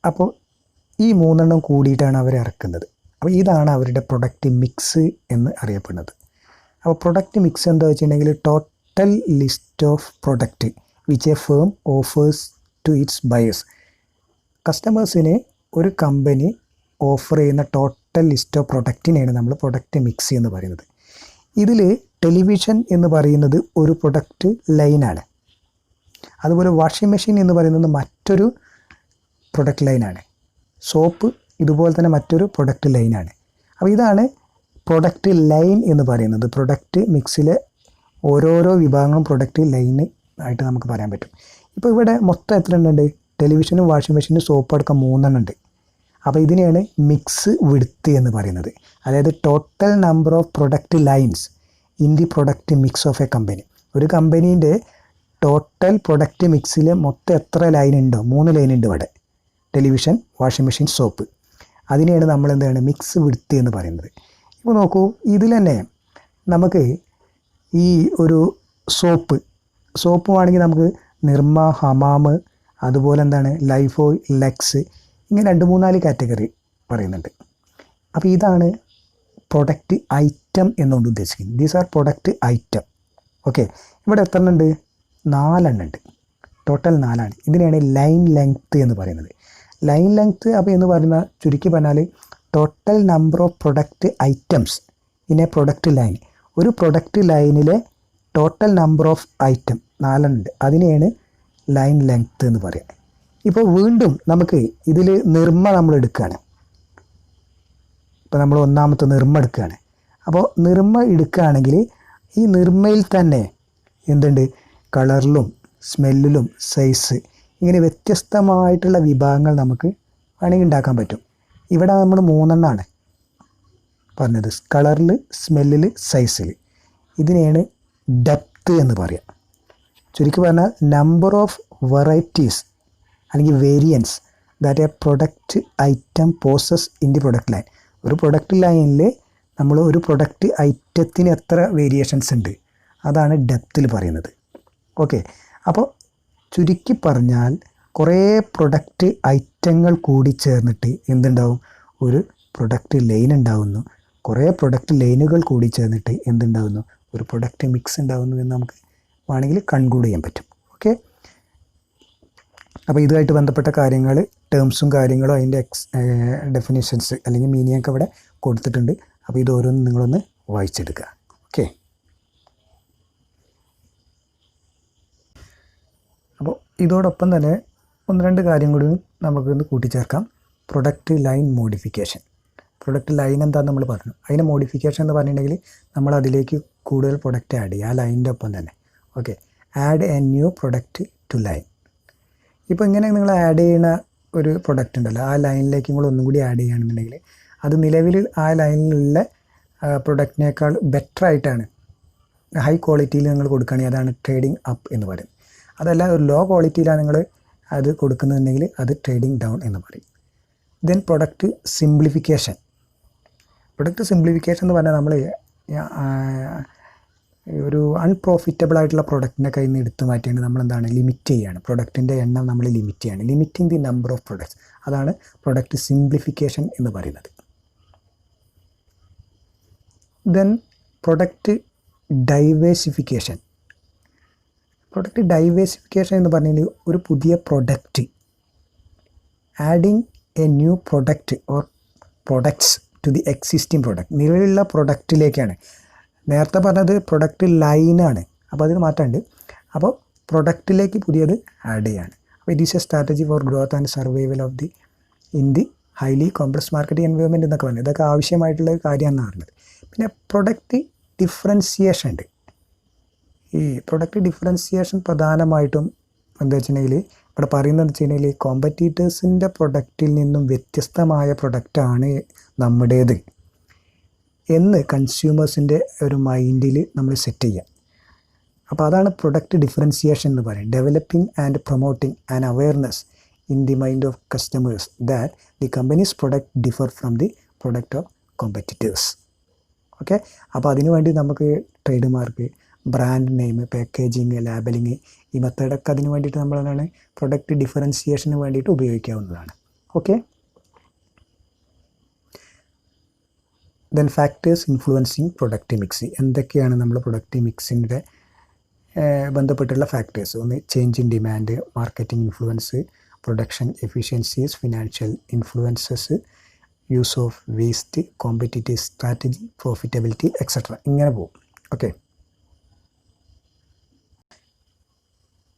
അപ്പോൾ ഈ മൂന്നെണ്ണം കൂടിയിട്ടാണ് അവർ ഇറക്കുന്നത്. അപ്പോൾ ഇതാണ് അവരുടെ പ്രൊഡക്റ്റ് മിക്സ് എന്ന് അറിയപ്പെടുന്നത്. അപ്പോൾ പ്രൊഡക്റ്റ് മിക്സ് എന്താ വെച്ചിട്ടുണ്ടെങ്കിൽ total list of product which a firm offers to its buyers. കസ്റ്റമേഴ്സിന് ഒരു കമ്പനി ഓഫർ ചെയ്യുന്ന ടോട്ടൽ ലിസ്റ്റ് ഓഫ് പ്രൊഡക്റ്റിനെയാണ് നമ്മൾ പ്രൊഡക്റ്റ് മിക്സ് എന്ന് പറയുന്നത്. ഇതിൽ ടെലിവിഷൻ എന്ന് പറയുന്നത് ഒരു പ്രൊഡക്റ്റ് ലൈനാണ്. അതുപോലെ വാഷിംഗ് മെഷീൻ എന്ന് പറയുന്നത് മറ്റൊരു പ്രൊഡക്റ്റ് ലൈനാണ്. സോപ്പ് ഇതുപോലെ തന്നെ മറ്റൊരു പ്രൊഡക്റ്റ് ലൈനാണ്. അപ്പോൾ ഇതാണ് പ്രൊഡക്റ്റ് ലൈൻ എന്ന് പറയുന്നത്. പ്രൊഡക്റ്റ് മിക്സിലെ ഓരോരോ വിഭാഗങ്ങളും പ്രൊഡക്റ്റ് ലൈന് ആയിട്ട് നമുക്ക് പറയാൻ പറ്റും. ഇപ്പോൾ ഇവിടെ മൊത്തം എത്ര എണ്ണം ഉണ്ട്? ടെലിവിഷനും വാഷിംഗ് മെഷീനും സോപ്പ് അടക്കം 3 ഉണ്ട്. അപ്പോൾ ഇതിനെയാണ് മിക്സ് വിഡ്ത്ത് എന്ന് പറയുന്നത്. അതായത് total number of product lines in the product mix of A company. ഒരു കമ്പനീൻ്റെ ടോട്ടൽ പ്രൊഡക്റ്റ് മിക്സിൽ മൊത്തം എത്ര ലൈൻ ഉണ്ടോ, 3 ലൈൻ ഉണ്ട് ഇവിടെ. Television, washing machine, soap. അതിനെയാണ് നമ്മൾ എന്താണ് മിക്സ് വിഡ്ത്ത് എന്ന് പറയുന്നത്. ഇപ്പോൾ നോക്കൂ, ഇതിൽ തന്നെ നമുക്ക് ഈ ഒരു സോപ്പ് ആണെങ്കിൽ നമുക്ക് നിർമ്മ, ഹമാം, അതുപോലെ എന്താണ് ലൈഫോയ്, ലെക്സ്, ഇങ്ങനെ 2-3-4 കാറ്റഗറി പറയുന്നുണ്ട്. അപ്പോൾ ഇതാണ് പ്രൊഡക്റ്റ് ഐറ്റം എന്നുകൊണ്ട് ഉദ്ദേശിക്കുന്നത്. These are product item. Okay, ഇവിടെ എത്ര എണ്ണം ഉണ്ട്? 4 ഉണ്ട്. ടോട്ടൽ 4 ആണ്. ഇതിനെയാണ് ലൈൻ ലെങ്ത്ത് എന്ന് പറയുന്നത്. ലൈൻ ലെങ്ത്ത് അപ്പോൾ എന്ന് പറയുന്ന ചുരുക്കി പറഞ്ഞാൽ total number of product items in a product line. ഒരു പ്രൊഡക്റ്റ് ലൈനിലെ ടോട്ടൽ നമ്പർ ഓഫ് ഐറ്റം 4 ഉണ്ട്. അതിനെയാണ് ലൈൻ ലെങ്ത്ത് എന്ന് പറയുക. ഇപ്പോൾ വീണ്ടും നമുക്ക് ഇതിൽ നിർമ്മ നമ്മൾ എടുക്കുകയാണ്. ഇപ്പോൾ നമ്മൾ ഒന്നാമത്തെ നിർമ്മ എടുക്കുകയാണ്. അപ്പോൾ നിർമ്മ എടുക്കുകയാണെങ്കിൽ ഈ നിർമ്മയിൽ തന്നെ എന്തുണ്ട്? കളറിലും സ്മെല്ലിലും സൈസ് ഇങ്ങനെ വ്യത്യസ്തമായിട്ടുള്ള വിഭാഗങ്ങൾ നമുക്ക് വേണമെങ്കിൽ ഉണ്ടാക്കാൻ പറ്റും. ഇവിടെ നമ്മൾ 3 എണ്ണമാണ് പറഞ്ഞത്, കളറിൽ, സ്മെല്ലിൽ, സൈസിൽ. ഇതിനെയാണ് ഡെപ്ത്ത് എന്ന് പറയുക. ചുരുക്കി പറഞ്ഞാൽ നമ്പർ ഓഫ് വെറൈറ്റീസ് അല്ലെങ്കിൽ variance that a product item possess in the product line. ഒരു പ്രൊഡക്റ്റ് ലൈനിൽ നമ്മൾ ഒരു പ്രൊഡക്റ്റ് ഐറ്റത്തിന് എത്ര വേരിയേഷൻസ് ഉണ്ട്, അതാണ് ഡെപ്തിൽ പറയുന്നത്. ഓക്കെ, അപ്പോൾ ചുരുക്കി പറഞ്ഞാൽ കുറേ പ്രൊഡക്റ്റ് ഐറ്റങ്ങൾ കൂടി ചേർന്നിട്ട് എന്തുണ്ടാവും? ഒരു പ്രൊഡക്റ്റ് ലൈൻ ഉണ്ടാവുന്നു. കുറേ പ്രൊഡക്റ്റ് ലൈനുകൾ കൂടി ചേർന്നിട്ട് എന്തുണ്ടാവുന്നു? ഒരു പ്രൊഡക്റ്റ് മിക്സ് ഉണ്ടാവുന്നു എന്ന് നമുക്ക് വേണമെങ്കിൽ കൺക്ലൂഡ് ചെയ്യാൻ പറ്റും. ഓക്കെ, അപ്പോൾ ഇതുമായിട്ട് ബന്ധപ്പെട്ട കാര്യങ്ങൾ, ടേംസും കാര്യങ്ങളും അതിൻ്റെ ഡെഫിനിഷൻസ് അല്ലെങ്കിൽ മീനിങ് ഒക്കെ ഇവിടെ കൊടുത്തിട്ടുണ്ട്. അപ്പോൾ ഇത് ഓരോന്നും നിങ്ങളൊന്ന് വായിച്ചെടുക്കുക. ഓക്കെ, അപ്പോൾ ഇതോടൊപ്പം തന്നെ 1-2 കാര്യം കൂടി നമുക്കൊന്ന് കൂട്ടിച്ചേർക്കാം. Product line modification. Product line എന്താണെന്ന് നമ്മൾ പറഞ്ഞു. അതിന് മോഡിഫിക്കേഷൻ എന്ന് പറഞ്ഞിട്ടുണ്ടെങ്കിൽ നമ്മൾ അതിലേക്ക് കൂടുതൽ പ്രൊഡക്റ്റ് ആഡ് ചെയ്യുക ആ ലൈനിൻ്റെ ഒപ്പം തന്നെ. Okay, add a new product to line. ഇപ്പോൾ ഇങ്ങനെ നിങ്ങൾ ആഡ് ചെയ്യുന്ന ഒരു പ്രൊഡക്റ്റ് ഉണ്ടല്ലോ, ആ ലൈനിലേക്ക് നിങ്ങൾ ഒന്നും കൂടി ആഡ് ചെയ്യുകയാണെന്നുണ്ടെങ്കിൽ അത് നിലവിൽ ആ ലൈനിലുള്ള പ്രൊഡക്റ്റിനേക്കാൾ ബെറ്റർ ആയിട്ടാണ്, ഹൈ ക്വാളിറ്റിയിൽ നിങ്ങൾ കൊടുക്കുകയാണെങ്കിൽ അതാണ് ട്രേഡിംഗ് അപ്പ് എന്ന് പറയും. അതല്ല ഒരു ലോ ക്വാളിറ്റിയിലാണ് നിങ്ങൾ അത് കൊടുക്കുന്നുണ്ടെങ്കിൽ അത് ട്രേഡിംഗ് ഡൗൺ എന്ന് പറയും. Then product simplification. Product simplification എന്ന് പറഞ്ഞാൽ നമ്മൾ ഒരു അൺപ്രോഫിറ്റബിൾ ആയിട്ടുള്ള പ്രൊഡക്റ്റിനെ കയ്യിൽ നിന്ന് എടുത്തു മാറ്റിയാണ് നമ്മളെന്താണ് ലിമിറ്റ് ചെയ്യുകയാണ്. പ്രൊഡക്റ്റിൻ്റെ എണ്ണം നമ്മൾ ലിമിറ്റ് ചെയ്യാണ്. Limiting the number of products, അതാണ് പ്രൊഡക്റ്റ് സിംപ്ലിഫിക്കേഷൻ എന്ന് പറയുന്നത്. Then product diversification. Product diversification എന്ന് പറഞ്ഞാൽ ഒരു പുതിയ product, adding a new product or products to the existing product. നിലവിലുള്ള പ്രൊഡക്റ്റിലേക്കാണ്. നേരത്തെ പറഞ്ഞത് പ്രൊഡക്റ്റ് ലൈനാണ്, അപ്പോൾ അതിന് മാറ്റമുണ്ട്. അപ്പോൾ പ്രൊഡക്റ്റിലേക്ക് പുതിയത് ആഡ് ചെയ്യാണ്. അപ്പോൾ it is A strategy for growth and survival of the in the highly complex marketing environment എന്നൊക്കെ പറഞ്ഞത് ഇതൊക്കെ ആവശ്യമായിട്ടുള്ള ഒരു കാര്യമാണെന്ന് പറഞ്ഞത്. പിന്നെ പ്രൊഡക്റ്റ് ഡിഫറൻസിയേഷൻ ഉണ്ട്. ഈ പ്രൊഡക്റ്റ് ഡിഫറൻസിയേഷൻ പ്രധാനമായിട്ടും എന്താ വെച്ചിട്ടുണ്ടെങ്കിൽ ഇവിടെ പറയുന്നത് വെച്ചിട്ടുണ്ടെങ്കിൽ കോമ്പറ്റീറ്റേഴ്സിൻ്റെ പ്രൊഡക്റ്റിൽ നിന്നും വ്യത്യസ്തമായ പ്രൊഡക്റ്റാണ് നമ്മുടേത് എന്ന് കൺസ്യൂമേഴ്സിൻ്റെ ഒരു മൈൻഡിൽ നമ്മൾ സെറ്റ് ചെയ്യുക. അപ്പോൾ അതാണ് പ്രൊഡക്റ്റ് ഡിഫറൻസിയേഷൻ എന്ന് പറയുന്നത്. Developing and promoting and awareness in the mind of customers that the companies product differ from the product of competitors. Okay, അപ്പോൾ അതിനു വേണ്ടി നമുക്ക് trade mark, brand name, packaging, labelling, ഈ മെത്തേഡൊക്കെ അതിന് വേണ്ടിയിട്ട് നമ്മൾ എന്താണ് പ്രൊഡക്റ്റ് ഡിഫറൻസിയേഷന് വേണ്ടിയിട്ട് ഉപയോഗിക്കാവുന്നതാണ്. Okay, then factors influencing product mix. എന്തൊക്കെയാണ് നമ്മൾ പ്രൊഡക്റ്റ് മിക്സിൻ്റെ ബന്ധപ്പെട്ടുള്ള ഫാക്ടേഴ്സ്? ഒന്ന് change in demand, marketing influence, production efficiencies, financial influences, use of waste, competitive strategy, profitability etcetera. ഇങ്ങനെ പോകും. ഓക്കെ,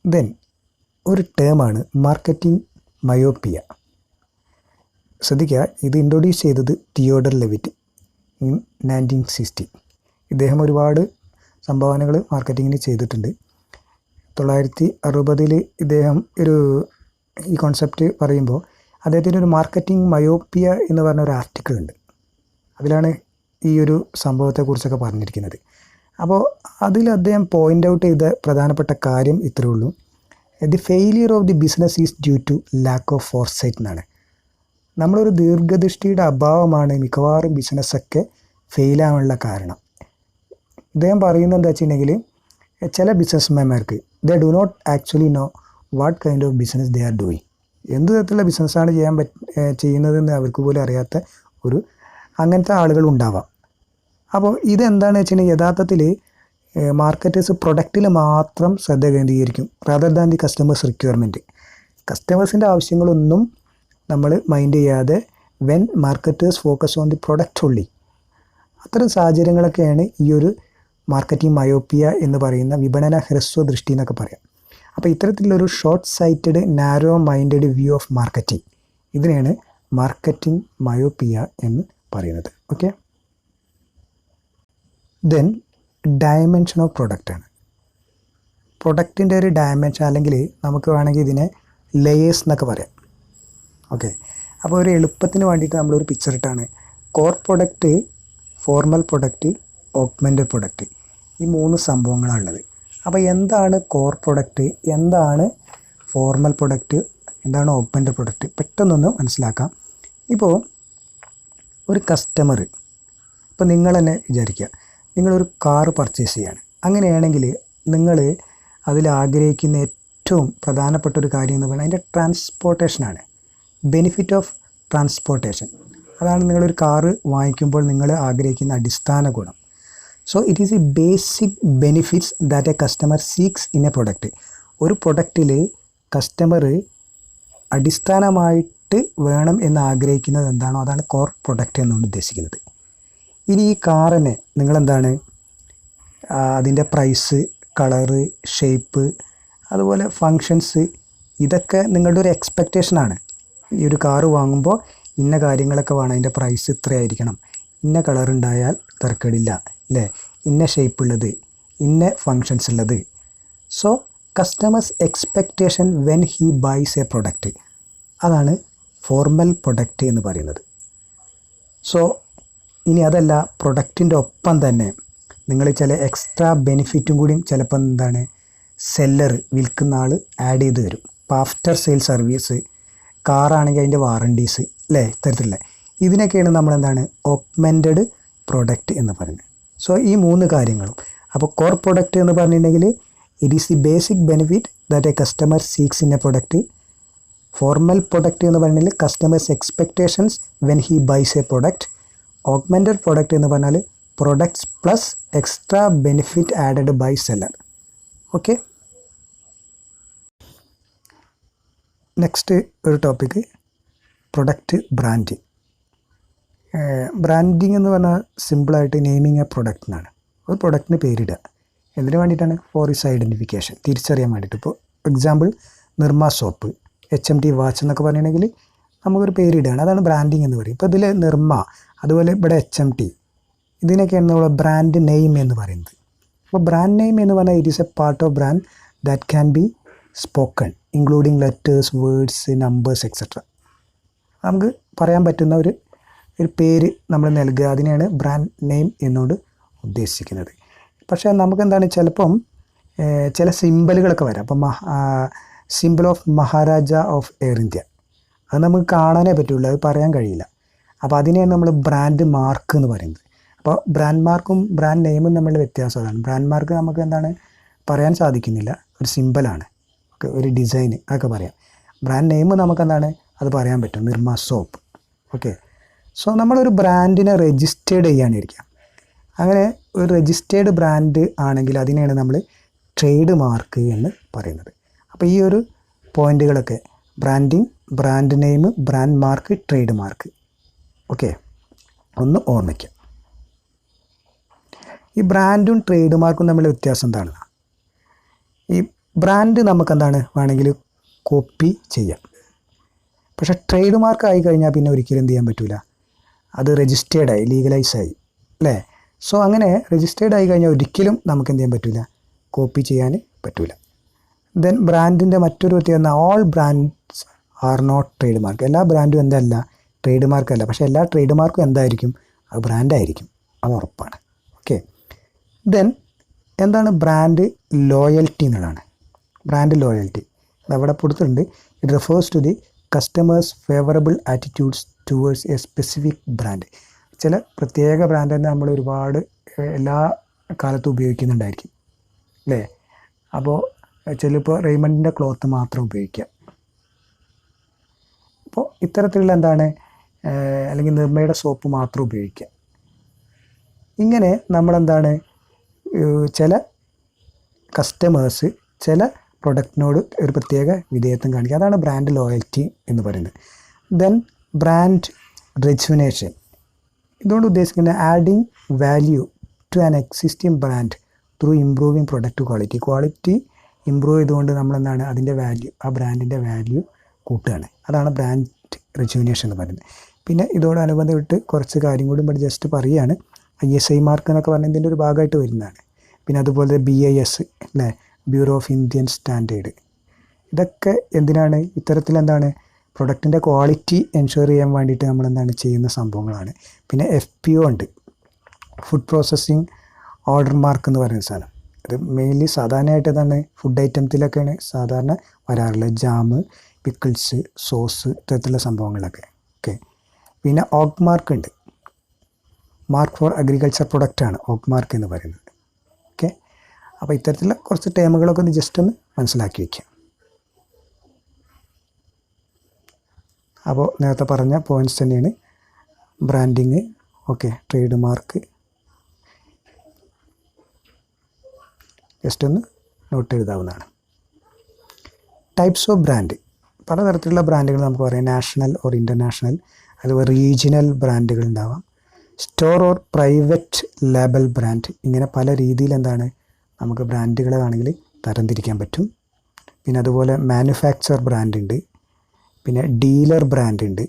ദെൻ ഒരു ടേമാണ് മാർക്കറ്റിംഗ് മയോപ്പിയ. ശ്രദ്ധിക്കുക, ഇത് ഇൻട്രൊഡ്യൂസ് ചെയ്തത് തിയോഡർ ലെവിറ്റ് ഇൻ 1960. ഇദ്ദേഹം ഒരുപാട് സംഭാവനകൾ മാർക്കറ്റിങ്ങിന് ചെയ്തിട്ടുണ്ട്. 1960 ഇദ്ദേഹം ഈ കോൺസെപ്റ്റ് പറയുമ്പോൾ അദ്ദേഹത്തിൻ്റെ ഒരു മാർക്കറ്റിംഗ് മയോപ്പിയ എന്ന് പറഞ്ഞ ഒരു ആർട്ടിക്കിൾ ഉണ്ട്. അതിലാണ് ഈ ഒരു സംഭവത്തെക്കുറിച്ചൊക്കെ പറഞ്ഞിരിക്കുന്നത്. അപ്പോൾ അതിൽ അദ്ദേഹം പോയിൻ്റ് ഔട്ട് ചെയ്ത പ്രധാനപ്പെട്ട കാര്യം ഇത്രയേ ഉള്ളൂ: the failure of the business is due to lack of foresight എന്നാണ്. നമ്മളൊരു ദീർഘദൃഷ്ടിയുടെ അഭാവമാണ് മിക്കവാറും ബിസിനസ്സൊക്കെ ഫെയിലാവാനുള്ള കാരണം. ഇദ്ദേഹം പറയുന്നത് എന്താ വെച്ചിട്ടുണ്ടെങ്കിൽ ചില ബിസിനസ്മാൻമാർക്ക് they do not actually know what kind of business they are doing. എന്ത് തരത്തിലുള്ള ബിസിനസ്സാണ് ചെയ്യുന്നതെന്ന് അവർക്ക് പോലും അറിയാത്ത അങ്ങനത്തെ ആളുകൾ ഉണ്ടാവാം. അപ്പോൾ ഇതെന്താണെന്ന് വെച്ചിട്ടുണ്ടെങ്കിൽ യഥാർത്ഥത്തിൽ മാർക്കറ്റേഴ്സ് പ്രൊഡക്റ്റിൽ മാത്രം ശ്രദ്ധ കേന്ദ്രീകരിക്കും rather than the customers requirement. കസ്റ്റമേഴ്സിൻ്റെ ആവശ്യങ്ങളൊന്നും നമ്മൾ മൈൻഡ് ചെയ്യാതെ when marketers focus on the product only. അത്തരം സാഹചര്യങ്ങളൊക്കെയാണ് ഈ ഒരു മാർക്കറ്റിംഗ് മയോപ്പിയ എന്ന് പറയുന്ന വിപണന ഹ്രസ്വ ദൃഷ്ടി എന്നൊക്കെ പറയാം. അപ്പോൾ ഇത്തരത്തിലുള്ളൊരു short sighted narrow minded view of marketing, ഇതിനെയാണ് മാർക്കറ്റിംഗ് മയോപ്പിയ എന്ന് പറയുന്നത്. ഓക്കെ, ദെൻ ഡയമെൻഷൻ ഓഫ് പ്രൊഡക്റ്റാണ്. പ്രൊഡക്റ്റിൻ്റെ ഒരു ഡയമെൻഷൻ, അല്ലെങ്കിൽ നമുക്ക് വേണമെങ്കിൽ ഇതിനെ ലെയേഴ്സ് എന്നൊക്കെ പറയാം. ഓക്കെ, അപ്പോൾ ഒരു എളുപ്പത്തിന് വേണ്ടിയിട്ട് നമ്മളൊരു പിക്ചർ ഇട്ടാണ് core product, formal product, augmented product, ഈ 3 സംഭവങ്ങളാണുള്ളത്. അപ്പോൾ എന്താണ് കോർ പ്രൊഡക്റ്റ്, എന്താണ് ഫോർമൽ പ്രൊഡക്റ്റ്, എന്താണ് ഓഗ്മെൻറ്റഡ് പ്രൊഡക്റ്റ്, പെട്ടെന്നൊന്ന് മനസ്സിലാക്കാം. ഇപ്പോൾ ഒരു കസ്റ്റമർ, ഇപ്പോൾ നിങ്ങൾ തന്നെ വിചാരിക്കുക, നിങ്ങളൊരു കാറ് പർച്ചേസ് ചെയ്യാണ്. അങ്ങനെയാണെങ്കിൽ നിങ്ങൾ അതിൽ ആഗ്രഹിക്കുന്ന ഏറ്റവും പ്രധാനപ്പെട്ട ഒരു കാര്യം എന്ന് പറയുന്നത് അതിൻ്റെ ട്രാൻസ്പോർട്ടേഷനാണ്. ബെനിഫിറ്റ് ഓഫ് ട്രാൻസ്പോർട്ടേഷൻ, അതാണ് നിങ്ങളൊരു കാറ് വാങ്ങിക്കുമ്പോൾ നിങ്ങൾ ആഗ്രഹിക്കുന്ന അടിസ്ഥാന ഗുണം. So it is A basic benefits that a customer seeks in a product. ഒരു പ്രൊഡക്റ്റിൽ കസ്റ്റമർ അടിസ്ഥാനമായിട്ട് വേണം എന്ന് ആഗ്രഹിക്കുന്നത് എന്താണോ അതാണ് കോർ പ്രൊഡക്റ്റ് എന്നുകൊണ്ട് ഉദ്ദേശിക്കുന്നത്. ഇനി ഈ കാറിനെ നിങ്ങളെന്താണ് അതിൻ്റെ പ്രൈസ്, കളറ്, ഷേപ്പ്, അതുപോലെ ഫങ്ഷൻസ്, ഇതൊക്കെ നിങ്ങളുടെ ഒരു എക്സ്പെക്റ്റേഷനാണ്. ഈ ഒരു കാറ് വാങ്ങുമ്പോൾ ഇന്ന കാര്യങ്ങളൊക്കെ വേണം, അതിൻ്റെ പ്രൈസ് ഇത്രയായിരിക്കണം, ഇന്ന കളർ ഉണ്ടായാൽ തരക്കേടില്ല അല്ലേ, ഇന്ന ഷേപ്പ് ഉള്ളത്, ഇന്ന ഫങ്ഷൻസ് ഉള്ളത്. So customers expectation when he buys a product, അതാണ് ഫോർമൽ പ്രൊഡക്റ്റ് എന്ന് പറയുന്നത്. സോ ഇനി അതല്ല, പ്രൊഡക്റ്റിൻ്റെ ഒപ്പം തന്നെ നിങ്ങൾ ചില എക്സ്ട്രാ ബെനിഫിറ്റും കൂടി ചിലപ്പോൾ എന്താണ് സെല്ലർ വിൽക്കുന്ന ആൾ ആഡ് ചെയ്ത് തരും. ഇപ്പോൾ ആഫ്റ്റർ സെയിൽ സർവീസ്, കാറാണെങ്കിൽ അതിൻ്റെ വാറണ്ടീസ് അല്ലേ, ഇത്തരത്തിലുള്ള ഇതിനൊക്കെയാണ് നമ്മളെന്താണ് ഓഗ്മെൻറ്റഡ് പ്രൊഡക്റ്റ് എന്ന് പറയുന്നത്. സോ ഈ 3 കാര്യങ്ങളും. അപ്പോൾ കോർ പ്രൊഡക്റ്റ് എന്ന് പറഞ്ഞിട്ടുണ്ടെങ്കിൽ it is the basic benefit that a customer seeks in a product. Formal product എന്ന് പറഞ്ഞാൽ customers expectations when he buys a product. Augmented product എന്ന് പറഞ്ഞാൽ products plus extra benefit added by seller. Okay, next ഒരു topic product branding. Branding എന്ന് പറഞ്ഞാൽ സിമ്പിളായിട്ട് naming A product എന്നാണ്. ഒരു പ്രൊഡക്റ്റിന് പേരിടുക. എന്തിനു വേണ്ടിയിട്ടാണ്? ഫോർ ഇസ് ഐഡൻറ്റിഫിക്കേഷൻ, തിരിച്ചറിയാൻ വേണ്ടിയിട്ട്. ഇപ്പോൾ എക്സാമ്പിൾ നിർമ്മ സോപ്പ്, HMT വാച്ച് എന്നൊക്കെ പറഞ്ഞിട്ടുണ്ടെങ്കിൽ നമുക്കൊരു പേരിടുകയാണ്, അതാണ് ബ്രാൻഡിങ് എന്ന് പറയും. ഇപ്പോൾ ഇതിൽ നിർമ്മ, അതുപോലെ ഇവിടെ HMT, ഇതിനൊക്കെയാണ് നമ്മൾ ബ്രാൻഡ് നെയിം എന്ന് പറയുന്നത്. അപ്പോൾ ബ്രാൻഡ് നെയിം എന്ന് പറഞ്ഞാൽ it is A part of brand that can be spoken including letters, words, numbers etcetera. നമുക്ക് പറയാൻ പറ്റുന്ന ഒരു പേര് നമ്മൾ നൽകുക, അതിനെയാണ് ബ്രാൻഡ് നെയിം എന്നോട് ഉദ്ദേശിക്കുന്നത്. പക്ഷേ നമുക്കെന്താണ് ചിലപ്പം ചില സിമ്പലുകളൊക്കെ വരാം. അപ്പം simple of Maharaja of air India, അത് നമുക്ക് കാണാനേ പറ്റുള്ളൂ, അത് പറയാൻ കഴിയില്ല. അപ്പോൾ അതിനെയാണ് നമ്മൾ ബ്രാൻഡ് മാർക്ക് എന്ന് പറയുന്നത്. അപ്പോൾ ബ്രാൻഡ് മാർക്കും ബ്രാൻഡ് നെയിമും തമ്മിലുള്ള വ്യത്യാസം അതാണ്. ബ്രാൻഡ് മാർക്ക് നമുക്ക് എന്താണ് പറയാൻ സാധിക്കുന്നില്ല, ഒരു സിമ്പിളാണ്, ഒരു ഡിസൈൻ, അതൊക്കെ പറയാം. ബ്രാൻഡ് നെയിം നമുക്കെന്താണ് അത് പറയാൻ പറ്റും, നിർമ്മ സോപ്പ്. ഓക്കെ, സോ നമ്മളൊരു ബ്രാൻഡിനെ രജിസ്റ്റേർഡ് ചെയ്യാനിരിക്കാം. അങ്ങനെ ഒരു രജിസ്റ്റേർഡ് ബ്രാൻഡ് ആണെങ്കിൽ അതിനെയാണ് നമ്മൾ ട്രേഡ് മാർക്ക് എന്ന് പറയുന്നത്. അപ്പോൾ ഈ ഒരു പോയിന്റുകളൊക്കെ branding, brand name, brand mark, trade mark. Okay, ഒന്ന് ഓർമ്മിക്കാം. ഈ ബ്രാൻഡും ട്രേഡ് മാർക്കും തമ്മിലുള്ള വ്യത്യാസം എന്താണ്? ഈ ബ്രാൻഡ് നമുക്കെന്താണ് വേണമെങ്കിൽ കോപ്പി ചെയ്യാം. പക്ഷേ ട്രേഡ് മാർക്ക് ആയി കഴിഞ്ഞാൽ പിന്നെ ഒരിക്കലും എന്ത് ചെയ്യാൻ പറ്റില്ല, അത് രജിസ്റ്റേർഡായി, ലീഗലൈസായി അല്ലേ. സോ അങ്ങനെ രജിസ്റ്റേർഡ് ആയി കഴിഞ്ഞാൽ ഒരിക്കലും നമുക്ക് എന്ത് ചെയ്യാൻ പറ്റില്ല, കോപ്പി ചെയ്യാൻ പറ്റില്ല. ദെൻ ബ്രാൻഡിൻ്റെ മറ്റൊരു വ്യത്യാസം, all brands are not trade mark. എല്ലാ ബ്രാൻഡും എന്തല്ല, ട്രേഡ് മാർക്കല്ല. പക്ഷേ എല്ലാ ട്രേഡ് മാർക്കും എന്തായിരിക്കും, അത് ബ്രാൻഡായിരിക്കും, അത് ഉറപ്പാണ്. ഓക്കെ, ദെൻ എന്താണ് ബ്രാൻഡ് ലോയൽറ്റി എന്നുള്ളതാണ്. ബ്രാൻഡ് ലോയൽറ്റി അതവിടെ കൊടുത്തിട്ടുണ്ട്. It refers to the customers favourable attitudes towards a specific brand. ചില പ്രത്യേക ബ്രാൻഡ് തന്നെ നമ്മൾ ഒരുപാട് എല്ലാ കാലത്തും ഉപയോഗിക്കുന്നുണ്ടായിരിക്കും അല്ലേ. അപ്പോൾ ചിലപ്പോൾ റെയ്മണ്ടിൻ്റെ ക്ലോത്ത് മാത്രം ഉപയോഗിക്കുക. അപ്പോൾ ഇത്തരത്തിലുള്ള എന്താണ്, അല്ലെങ്കിൽ നിർമ്മയുടെ സോപ്പ് മാത്രം ഉപയോഗിക്കുക. ഇങ്ങനെ നമ്മളെന്താണ് ചില കസ്റ്റമേഴ്സ് ചില പ്രൊഡക്റ്റിനോട് ഒരു പ്രത്യേക വിധേയത്വം കാണിക്കുക, അതാണ് ബ്രാൻഡ് ലോയൽറ്റി എന്ന് പറയുന്നത്. ദെൻ ബ്രാൻഡ് റെജുവിനേഷൻ, ഇതുകൊണ്ട് ഉദ്ദേശിക്കുന്നത് adding value to an existing brand through improving product quality improve ചെയ്തുകൊണ്ട് നമ്മളെന്താണ് അതിൻ്റെ വാല്യൂ, ആ ബ്രാൻഡിൻ്റെ വാല്യൂ കൂട്ടുകയാണ്, അതാണ് ബ്രാൻഡ് റെജുവിനേഷൻ എന്ന് പറയുന്നത്. പിന്നെ ഇതോടനുബന്ധമായിട്ട് കുറച്ച് കാര്യം കൂടി ഇവിടെ ജസ്റ്റ് പറയുകയാണ്. ISI മാർക്ക് എന്നൊക്കെ പറഞ്ഞാൽ ഇതിൻ്റെ ഒരു ഭാഗമായിട്ട് വരുന്നതാണ്. പിന്നെ അതുപോലെ BIS അല്ലേ, ബ്യൂറോ ഓഫ് ഇന്ത്യൻ സ്റ്റാൻഡേർഡ്, ഇതൊക്കെ എന്തിനാണ്, ഇത്തരത്തിലെന്താണ് പ്രൊഡക്റ്റിൻ്റെ ക്വാളിറ്റി എൻഷുർ ചെയ്യാൻ വേണ്ടിയിട്ട് നമ്മളെന്താണ് ചെയ്യുന്ന സംഭവങ്ങളാണ്. പിന്നെ FPO ഉണ്ട്, ഫുഡ് പ്രോസസ്സിങ് ഓർഡർ മാർക്ക് എന്ന് പറയുന്ന സാധനം. ഇത് മെയിൻലി സാധാരണയായിട്ട് എന്താണ് ഫുഡ് ഐറ്റംസിലൊക്കെയാണ് സാധാരണ വരാറുള്ളത്, ജാം, പിക്കിൾസ്, സോസ്, ഇത്തരത്തിലുള്ള സംഭവങ്ങളൊക്കെ. ഓക്കെ, പിന്നെ ഓഗ് മാർക്ക് ഉണ്ട്, മാർക്ക് ഫോർ അഗ്രികൾച്ചർ പ്രൊഡക്റ്റാണ് ഓഗ് മാർക്ക് എന്ന് പറയുന്നത്. ഓക്കെ, അപ്പോൾ ഇത്തരത്തിലുള്ള കുറച്ച് ടേമുകളൊക്കെ ഒന്ന് ജസ്റ്റ് ഒന്ന് മനസ്സിലാക്കി വയ്ക്കുക. അപ്പോൾ നേരത്തെ പറഞ്ഞ പോയിൻറ്റ്സ് തന്നെയാണ് branding, okay, trade mark, just ഒന്ന് നോട്ട് എഴുതാവുന്നതാണ്. ടൈപ്സ് ഓഫ് ബ്രാൻഡ്, പലതരത്തിലുള്ള ബ്രാൻഡുകൾ നമുക്ക് പറയാം, നാഷണൽ ഓർ ഇൻ്റർനാഷണൽ, അതുപോലെ റീജിയണൽ ബ്രാൻഡുകൾ ഉണ്ടാവാം, store or private label brand, ഇങ്ങനെ പല രീതിയിൽ എന്താണ് നമുക്ക് ബ്രാൻഡുകളെ വേണമെങ്കിൽ തരംതിരിക്കാൻ പറ്റും. പിന്നെ അതുപോലെ മാനുഫാക്ചർ ബ്രാൻഡ് ഉണ്ട്, പിന്നെ ഡീലർ ബ്രാൻഡ് ഉണ്ട്,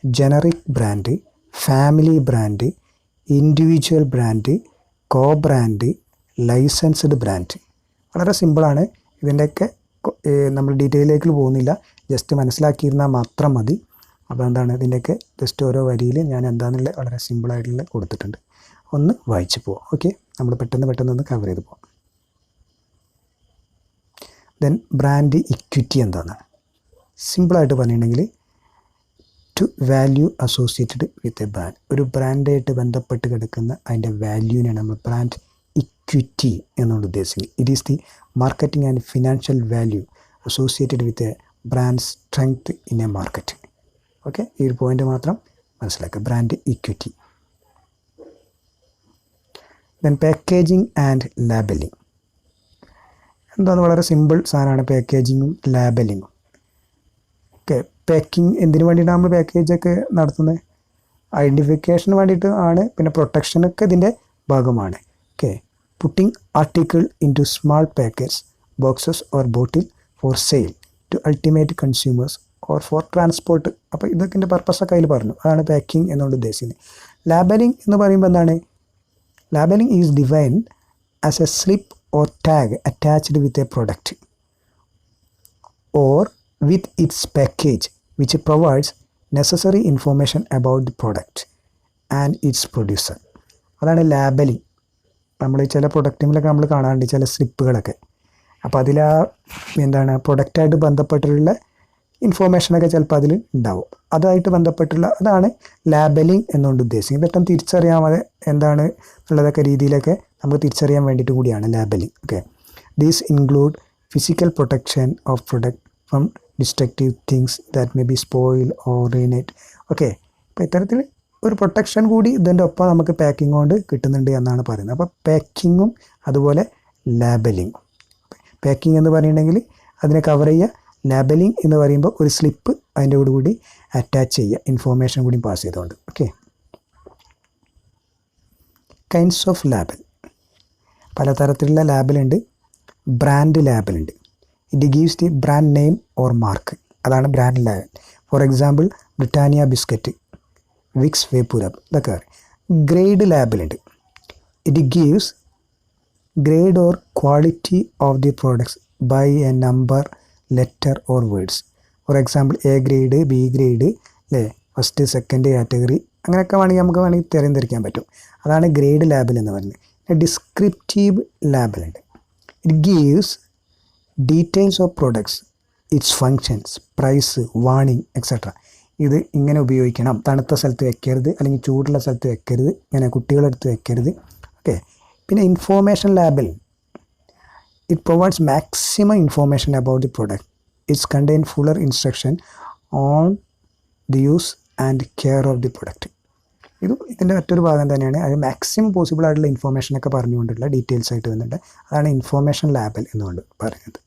generic brand, family brand, individual brand, co brand, licensed brand. വളരെ സിമ്പിളാണ്. ഇതിൻ്റെയൊക്കെ നമ്മൾ ഡീറ്റെയിലേക്ക് പോകുന്നില്ല, ജസ്റ്റ് മനസ്സിലാക്കിയിരുന്നാൽ മാത്രം മതി. അപ്പോൾ എന്താണ് ഇതിൻ്റെയൊക്കെ ജസ്റ്റ് ഓരോ വരിയിൽ ഞാൻ എന്താണെന്നുള്ള വളരെ സിമ്പിളായിട്ടുള്ള കൊടുത്തിട്ടുണ്ട്. ഒന്ന് വായിച്ച് പോവാം. ഓക്കെ, നമ്മൾ പെട്ടെന്ന് കവർ ചെയ്ത് പോവാം. ദെൻ ബ്രാൻഡ് ഇക്വിറ്റി എന്താണ്? സിമ്പിളായിട്ട് പറഞ്ഞിട്ടുണ്ടെങ്കിൽ to value associated with a brand. ഒരു ബ്രാൻഡായിട്ട് ബന്ധപ്പെട്ട് കിടക്കുന്ന അതിൻ്റെ വാല്യൂവിനെയാണ് നമ്മൾ ബ്രാൻഡ് ഇക്വിറ്റി എന്നുകൊണ്ട് ഉദ്ദേശിക്കുന്നത്. It is the marketing and financial value associated with a brand strength in A market. Okay, ഈ ഒരു പോയിൻ്റ് മാത്രം മനസ്സിലാക്കുക. Brand equity. Then packaging and labelling. എന്താണ്? വളരെ സിമ്പിൾ സാധനമാണ് പാക്കേജിങ്ങും ലാബലിങ്ങും. ഓക്കെ, പാക്കിങ് എന്തിനു വേണ്ടിയിട്ടാണ് നമ്മൾ പാക്കേജൊക്കെ നടത്തുന്നത്? ഐഡൻറ്റിഫിക്കേഷന് വേണ്ടിയിട്ട് ആണ്. പിന്നെ പ്രൊട്ടക്ഷനൊക്കെ ഇതിൻ്റെ ഭാഗമാണ്. Okay, putting article into small packets, boxes or bottle for sale to ultimate consumers or for transport. അപ്പോൾ ഇതൊക്കെ എൻ്റെ പർപ്പസൊക്കെ അതിൽ പറഞ്ഞു. അതാണ് പാക്കിംഗ് എന്നുകൊണ്ട് ഉദ്ദേശിക്കുന്നത്. ലാബലിംഗ് എന്ന് പറയുമ്പോൾ എന്താണ്? Labelling is defined as A slip or tag attached with a product or with its package which provides necessary information about the product and its producer. അതാണ് ലാബലിംഗ്. നമ്മൾ ചില പ്രൊഡക്റ്റിങ്ങിലൊക്കെ നമ്മൾ കാണാറുണ്ട് ചില സ്ലിപ്പുകളൊക്കെ. അപ്പോൾ അതിൽ എന്താണ് പ്രൊഡക്റ്റായിട്ട് ബന്ധപ്പെട്ടിട്ടുള്ള ഇൻഫോർമേഷനൊക്കെ ചിലപ്പോൾ അതിൽ ഉണ്ടാവും. അതായിട്ട് ബന്ധപ്പെട്ടുള്ള അതാണ് ലാബലിംഗ് എന്നുകൊണ്ട് ഉദ്ദേശിക്കുന്നത്. പെട്ടെന്ന് തിരിച്ചറിയാതെ എന്താണ് ഉള്ളതൊക്കെ രീതിയിലൊക്കെ നമുക്ക് തിരിച്ചറിയാൻ വേണ്ടിയിട്ട് കൂടിയാണ് labelling. Okay, these include physical protection of product from destructive things that may be spoil or ruinate. Okay, അപ്പോൾ ഇത്തരത്തിൽ ഒരു പ്രൊട്ടക്ഷൻ കൂടി ഇതിൻ്റെ ഒപ്പം നമുക്ക് പാക്കിംഗ് കൊണ്ട് കിട്ടുന്നുണ്ട് എന്നാണ് പറയുന്നത്. അപ്പോൾ പാക്കിങ്ങും അതുപോലെ ലാബലിങ്ങും. പാക്കിംഗ് എന്ന് പറയുന്നുണ്ടെങ്കിൽ അതിനെ കവർ ചെയ്യുക. ലാബലിംഗ് എന്ന് പറയുമ്പോൾ ഒരു സ്ലിപ്പ് അതിൻ്റെ കൂടി അറ്റാച്ച് ചെയ്യുക, ഇൻഫോർമേഷൻ കൂടി പാസ് ചെയ്തുകൊണ്ട്. Okay, kinds of label. പലതരത്തിലുള്ള ലാബലുണ്ട്. ബ്രാൻഡ് ലാബലുണ്ട്. It gives the brand name or mark. അതാണ് brand label. For example Britannia biscuit, Vicks VapoRub, ഇതൊക്കെ. ഗ്രേഡ് ലാബലുണ്ട്. It gives grade or quality of the products by a number, letter or words. For example A grade, B grade, അല്ലേ, first second category, അങ്ങനെയൊക്കെ വേണമെങ്കിൽ തിരഞ്ഞെടുക്കാൻ പറ്റും. അതാണ് grade label എന്ന് പറയുന്നത്. ഡിസ്ക്രിപ്റ്റീവ് ലാബലുണ്ട്. It gives details of products, its functions, price, warning etcetera. ഇത് ഇങ്ങനെ ഉപയോഗിക്കണം, തണുത്ത സ്ഥലത്ത് വെക്കരുത്, അല്ലെങ്കിൽ ചൂടുള്ള സ്ഥലത്ത് വെക്കരുത്, ഇങ്ങനെ കുട്ടികളെടുത്ത് വെക്കരുത്. ഓക്കെ, പിന്നെ information label. It provides maximum information about the product. It contains fuller instruction on the use and care of the product. ഇതിൻ്റെ മറ്റൊരു ഭാഗം തന്നെയാണ്. അത് മാക്സിമം പോസിബിൾ ആയിട്ടുള്ള ഇൻഫോർമേഷനൊക്കെ പറഞ്ഞുകൊണ്ടുള്ള ഡീറ്റെയിൽസ് ആയിട്ട് വന്നിട്ട് അതാണ് ഇൻഫോർമേഷൻ ലാബൽ എന്നുകൊണ്ട് പറയുന്നത്.